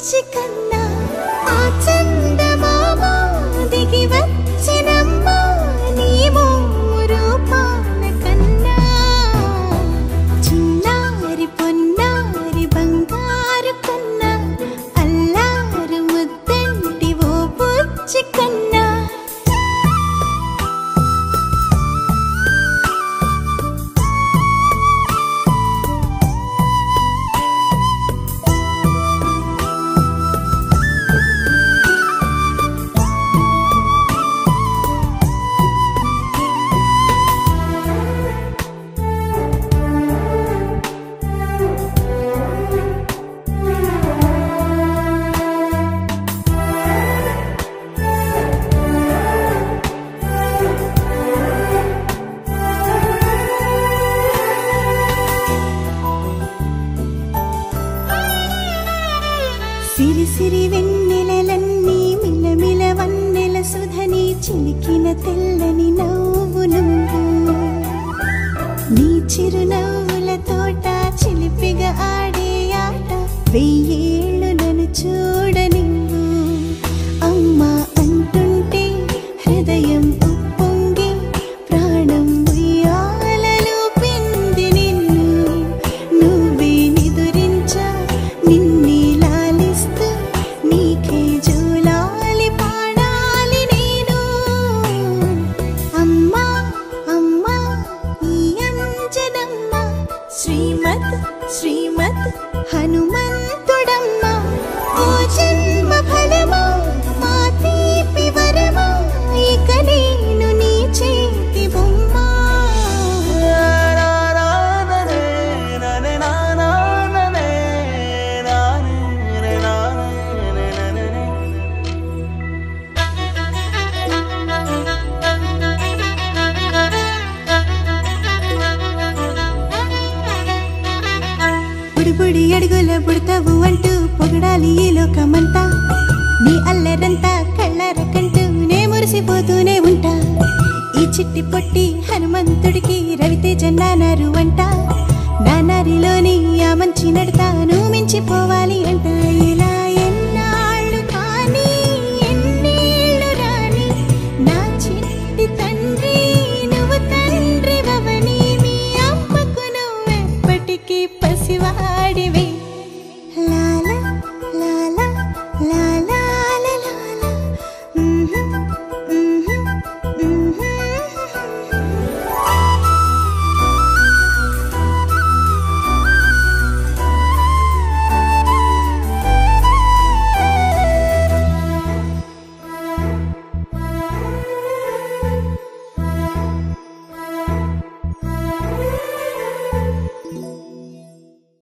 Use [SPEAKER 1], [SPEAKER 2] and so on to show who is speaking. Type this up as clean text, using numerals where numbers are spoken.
[SPEAKER 1] బుచ్చి కన్నా ఆ చందమామ దిగి వచ్చినమ్మా నీ రూపాల కన్నా చిన్నారి పొన్నారి బంగారు కన్నా అల్లారు ముద్దంటి ఓ బుచ్చి కన్నా సిరి సిరి వెన్నెలలన్నీ మిలమిల వన్నెల సుధని చిలికిన తెల్లని నవ్వు నువ్వు నీ చిరునవ్వుల తోట చిలిపిగా ఆడే ఆట వెయ్యేళ్ళు నన్ను చూడ నువ్వు అమ్మా అంటుంటే హృదయం ఉప్పొంగి ప్రాణం ఉయ్యాలలో పిండి నిన్ను నువ్వే నిదురించా నిన్నే శ్రీమద్ హనుమంతుడమ్మ ఓ జన్మ ఫలమా మా తీపి వరమా ఇక నేను నీ చేతి బొమ్మ బుడి అడుగుల బుడతావు అంటూ పొగడాలి ఈ లోకమంతా నీ అల్లరంతా కళ్ళరకంటూ నే మురిసిపోతూనే ఉంటా ఈ చిట్టి పొట్టి హనుమంతుడికి రవితేజ నానారు అంట నానారిలోని ఆ మంచి నడత